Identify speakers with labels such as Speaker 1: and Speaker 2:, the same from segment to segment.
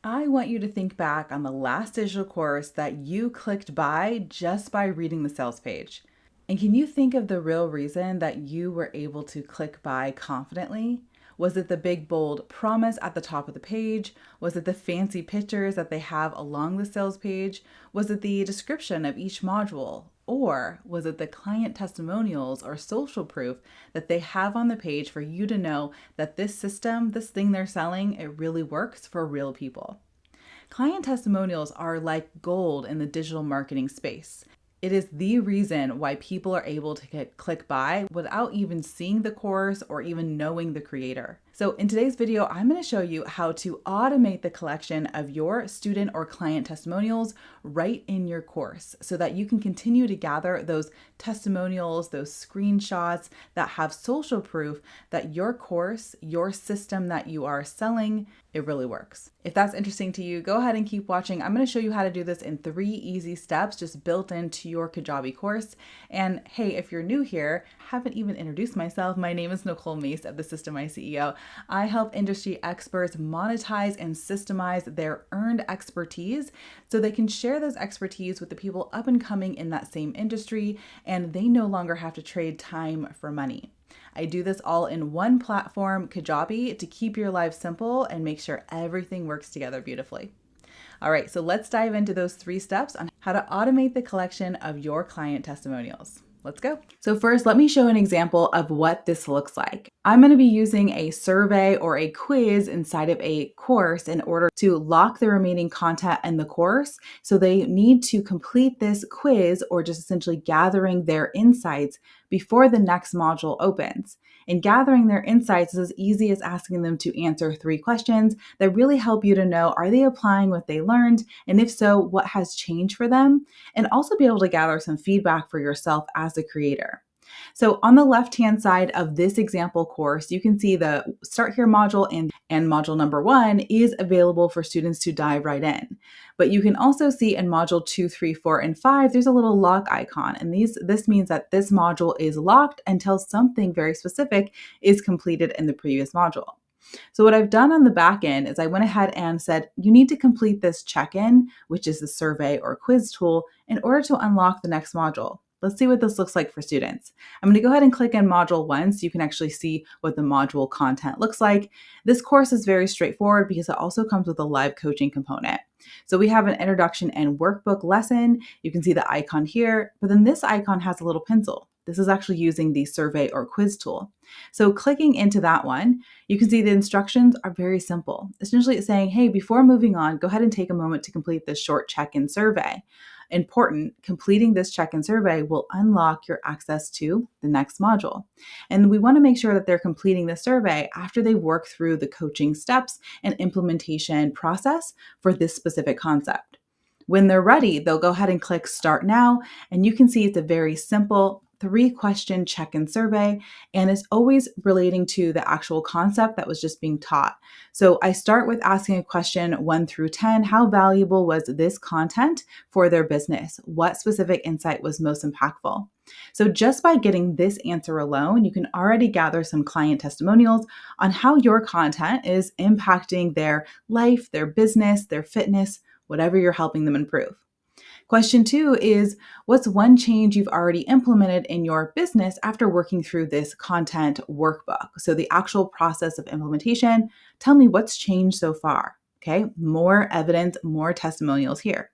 Speaker 1: I want you to think back on the last digital course that you clicked buy just by reading the sales page. And can you think of the real reason that you were able to click buy confidently? Was it the big bold promise at the top of the page? Was it the fancy pictures that they have along the sales page? Was it the description of each module? Or was it the client testimonials or social proof that they have on the page for you to know that this system, this thing they're selling, it really works for real people? Client testimonials are like gold in the digital marketing space. It is the reason why people are able to click buy without even seeing the course or even knowing the creator. So in today's video, I'm going to show you how to automate the collection of your student or client testimonials right in your course so that you can continue to gather those testimonials, those screenshots that have social proof that your course, your system that you are selling, it really works. If that's interesting to you, go ahead and keep watching. I'm going to show you how to do this in 3 easy steps just built into your Kajabi course. And hey, if you're new here, haven't even introduced myself, my name is Nicole Mace of the System I CEO. I help industry experts monetize and systemize their earned expertise so they can share those expertise with the people up and coming in that same industry, and they no longer have to trade time for money. I do this all in one platform, Kajabi, to keep your life simple and make sure everything works together beautifully. All right, so let's dive into those 3 steps on how to automate the collection of your client testimonials. Let's go. So first, let me show an example of what this looks like. I'm going to be using a survey or a quiz inside of a course in order to lock the remaining content in the course. So they need to complete this quiz or just essentially gathering their insights before the next module opens. And gathering their insights is as easy as asking them to answer 3 questions that really help you to know, are they applying what they learned? And if so, what has changed for them? And also be able to gather some feedback for yourself as a creator. So on the left-hand side of this example course, you can see the Start Here module and module number 1 is available for students to dive right in. But you can also see in module 2, 3, 4, and 5, there's a little lock icon. And this means that this module is locked until something very specific is completed in the previous module. So what I've done on the back end is I went ahead and said, you need to complete this check-in, which is the survey or quiz tool, in order to unlock the next module. Let's see what this looks like for students. I'm going to go ahead and click on module 1 so you can actually see what the module content looks like. This course is very straightforward because it also comes with a live coaching component. So we have an introduction and workbook lesson. You can see the icon here, but then this icon has a little pencil. This is actually using the survey or quiz tool. So clicking into that one, you can see the instructions are very simple. Essentially it's saying, hey, before moving on, go ahead and take a moment to complete this short check-in survey. Important, completing this check-in survey will unlock your access to the next module. And we want to make sure that they're completing the survey after they work through the coaching steps and implementation process for this specific concept. When they're ready, they'll go ahead and click Start Now, and you can see it's a very simple 3-question check-in survey, and it's always relating to the actual concept that was just being taught. So I start with asking a question 1 through 10. How valuable was this content for their business? What specific insight was most impactful? So just by getting this answer alone, you can already gather some client testimonials on how your content is impacting their life, their business, their fitness, whatever you're helping them improve. Question 2 is, what's one change you've already implemented in your business after working through this content workbook? So the actual process of implementation, tell me what's changed so far. Okay, more evidence, more testimonials here.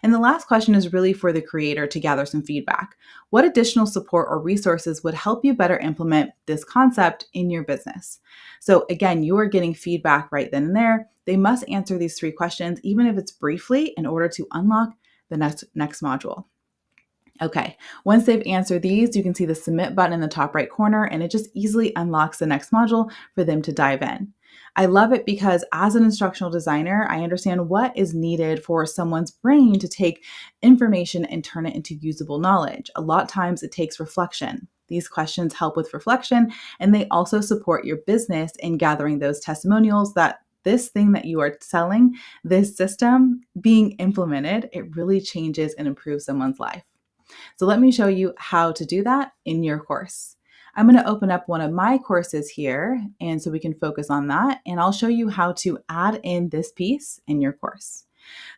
Speaker 1: And the last question is really for the creator to gather some feedback. What additional support or resources would help you better implement this concept in your business? So again, you are getting feedback right then and there. They must answer these 3 questions, even if it's briefly, in order to unlock the next module. Okay, once they've answered these, you can see the submit button in the top right corner, and it just easily unlocks the next module for them to dive in. I love it because as an instructional designer, I understand what is needed for someone's brain to take information and turn it into usable knowledge. A lot of times it takes reflection. These questions help with reflection, and they also support your business in gathering those testimonials that this thing that you are selling, this system being implemented, it really changes and improves someone's life. So let me show you how to do that in your course. I'm going to open up one of my courses here, and so we can focus on that, and I'll show you how to add in this piece in your course.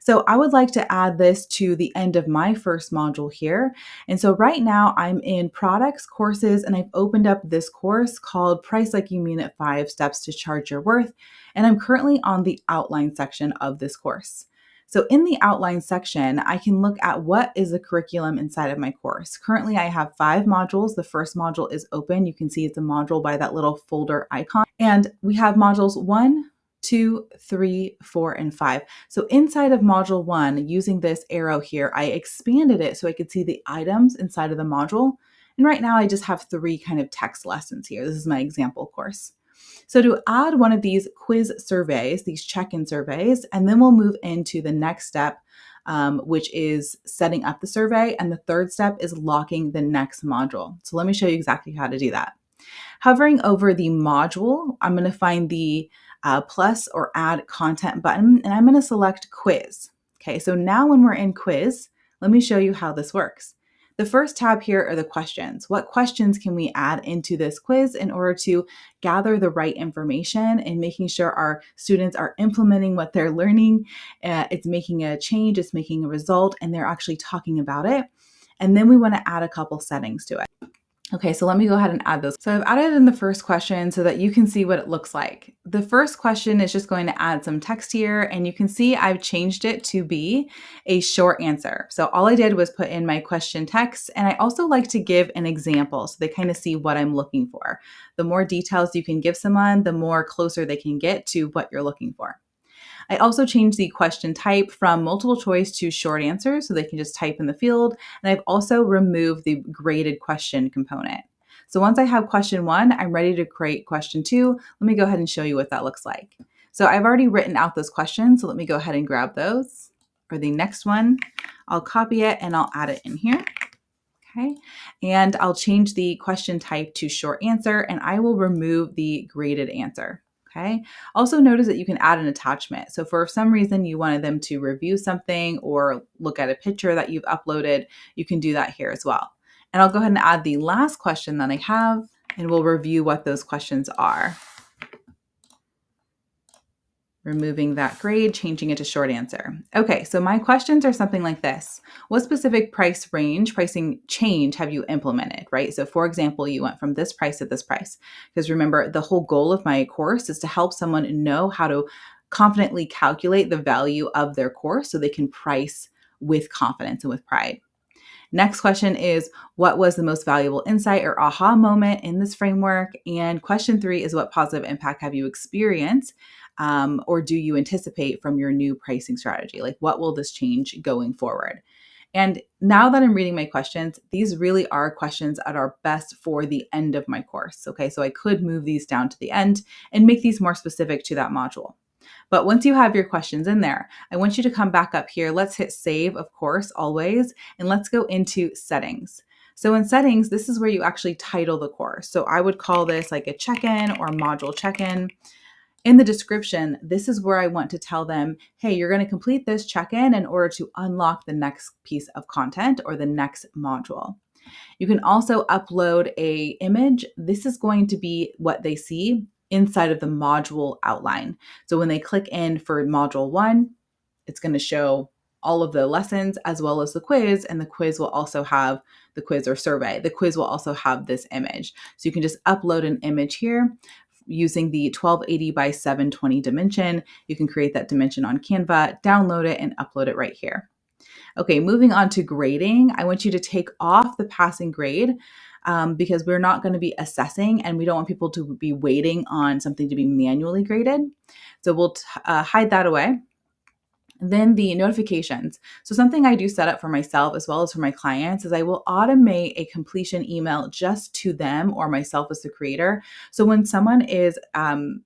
Speaker 1: So I would like to add this to the end of my first module here. And so right now I'm in products, courses, and I've opened up this course called Price Like You Mean It, 5 Steps to Charge Your Worth. And I'm currently on the outline section of this course. So in the outline section, I can look at what is the curriculum inside of my course. Currently, I have 5 modules. The first module is open. You can see it's a module by that little folder icon. And we have modules 1, 2, 3, 4, and 5. So inside of module 1, using this arrow here, I expanded it so I could see the items inside of the module. And right now I just have 3 kind of text lessons here. This is my example course. So to add one of these quiz surveys, these check-in surveys, and then we'll move into the next step, which is setting up the survey. And the third step is locking the next module. So let me show you exactly how to do that. Hovering over the module, I'm going to find the plus or add content button, and I'm going to select quiz. Okay, so now when we're in quiz, let me show you how this works. The first tab here are the questions. What questions can we add into this quiz in order to gather the right information and making sure our students are implementing what they're learning? It's making a change, it's making a result, and they're actually talking about it. And then we want to add a couple settings to it. Okay, so let me go ahead and add those. So I've added in the first question so that you can see what it looks like. The first question is just going to add some text here, and you can see I've changed it to be a short answer. So all I did was put in my question text, and I also like to give an example so they kind of see what I'm looking for. The more details you can give someone, the more closer they can get to what you're looking for. I also changed the question type from multiple choice to short answer so they can just type in the field. And I've also removed the graded question component. So once I have question 1, I'm ready to create question 2. Let me go ahead and show you what that looks like. So I've already written out those questions. So let me go ahead and grab those. Or the next one, I'll copy it and I'll add it in here. Okay, and I'll change the question type to short answer, and I will remove the graded answer. Okay. Also notice that you can add an attachment. So for some reason you wanted them to review something or look at a picture that you've uploaded, you can do that here as well. And I'll go ahead and add the last question that I have, and we'll review what those questions are. Removing that grade, changing it to short answer. Okay, so my questions are something like this. What specific pricing change have you implemented, right? So for example, you went from this price to this price. Because remember, the whole goal of my course is to help someone know how to confidently calculate the value of their course so they can price with confidence and with pride. Next question is, what was the most valuable insight or aha moment in this framework? And question 3 is, what positive impact have you experienced or do you anticipate from your new pricing strategy? Like, what will this change going forward? And now that I'm reading my questions, these really are questions that are best for the end of my course. Okay, so I could move these down to the end and make these more specific to that module. But once you have your questions in there, I want you to come back up here. Let's hit save, of course, always, and let's go into settings. So in settings, this is where you actually title the course. So I would call this like a check-in or module check-in. In the description, this is where I want to tell them, hey, you're going to complete this check-in in order to unlock the next piece of content or the next module. You can also upload an image. This is going to be what they see inside of the module outline. So when they click in for module 1, it's going to show all of the lessons as well as the quiz, and the quiz will also have the quiz or survey. The quiz will also have this image. So you can just upload an image here using the 1280 by 720 dimension. You can create that dimension on Canva, download it, and upload it right here. Okay, moving on to grading, I want you to take off the passing grade because we're not going to be assessing and we don't want people to be waiting on something to be manually graded. So we'll hide that away. Then the notifications. So something I do set up for myself as well as for my clients is I will automate a completion email just to them or myself as the creator. So when someone is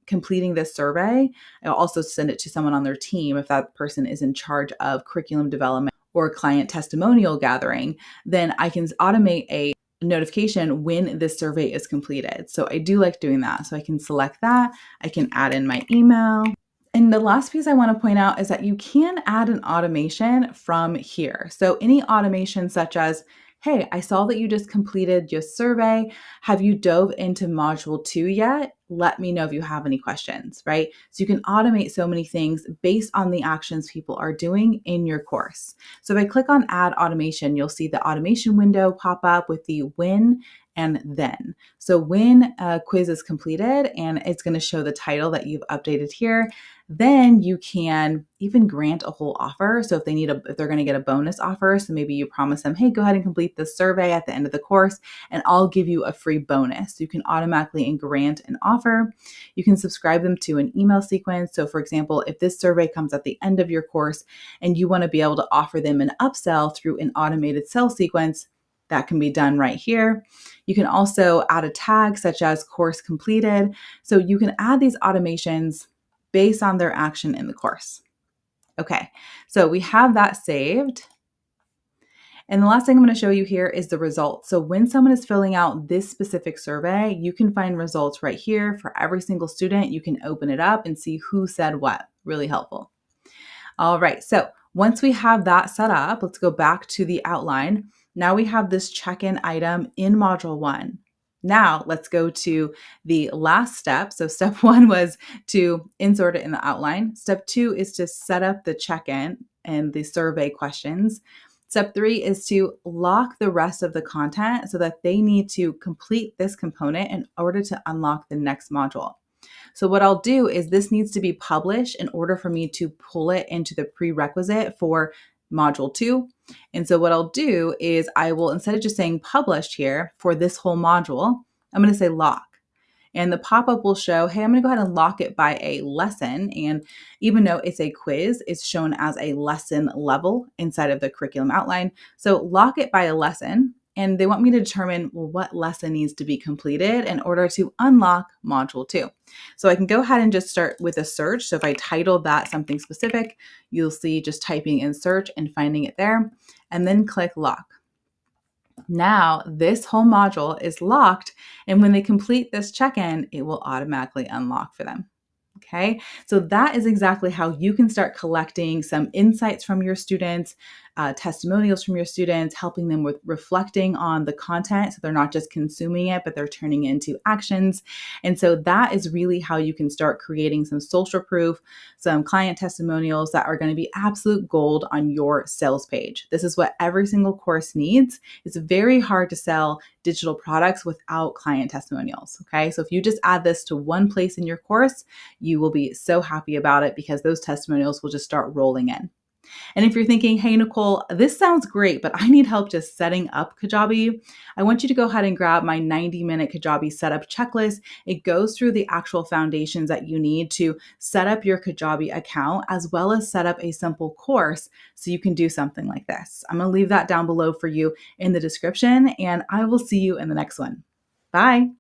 Speaker 1: completing this survey, I'll also send it to someone on their team if that person is in charge of curriculum development or client testimonial gathering, then I can automate a notification when this survey is completed. So I do like doing that. So I can select that. I can add in my email. And the last piece I want to point out is that you can add an automation from here. So any automation such as, hey, I saw that you just completed your survey. Have you dove into module 2 yet? Let me know if you have any questions, right? So you can automate so many things based on the actions people are doing in your course. So if I click on add automation, you'll see the automation window pop up with the when and then. So when a quiz is completed, and it's going to show the title that you've updated here, then you can even grant a whole offer. So if they're going to get a bonus offer, so maybe you promise them, hey, go ahead and complete this survey at the end of the course, and I'll give you a free bonus. You can automatically grant an offer. You can subscribe them to an email sequence. So for example, if this survey comes at the end of your course and you want to be able to offer them an upsell through an automated sell sequence, that can be done right here. You can also add a tag such as course completed. So you can add these automations based on their action in the course. Okay, so we have that saved. And the last thing I'm going to show you here is the results. So when someone is filling out this specific survey, you can find results right here for every single student. You can open it up and see who said what. Really helpful. All right, so once we have that set up, let's go back to the outline. Now we have this check-in item in module 1. Now let's go to the last step. So step 1 was to insert it in the outline. Step 2 is to set up the check-in and the survey questions. Step 3 is to lock the rest of the content so that they need to complete this component in order to unlock the next module. So what I'll do is this needs to be published in order for me to pull it into the prerequisite for module 2. And so what I'll do is I will, instead of just saying published here for this whole module, I'm going to say lock. And the pop-up will show, hey, I'm going to go ahead and lock it by a lesson. And even though it's a quiz, it's shown as a lesson level inside of the curriculum outline. So lock it by a lesson. And they want me to determine, well, what lesson needs to be completed in order to unlock module 2. So I can go ahead and just start with a search. So if I title that something specific, you'll see just typing in search and finding it there, and then click lock. Now this whole module is locked, and when they complete this check-in, it will automatically unlock for them. Okay, so that is exactly how you can start collecting some insights from your students, testimonials from your students, helping them with reflecting on the content. So they're not just consuming it, but they're turning it into actions. And so that is really how you can start creating some social proof, some client testimonials that are going to be absolute gold on your sales page. This is what every single course needs. It's very hard to sell digital products without client testimonials. Okay, so if you just add this to one place in your course, you will be so happy about it because those testimonials will just start rolling in. And if you're thinking, hey, Nicole, this sounds great, but I need help just setting up Kajabi, I want you to go ahead and grab my 90-minute Kajabi setup checklist. It goes through the actual foundations that you need to set up your Kajabi account, as well as set up a simple course so you can do something like this. I'm going to leave that down below for you in the description, and I will see you in the next one. Bye.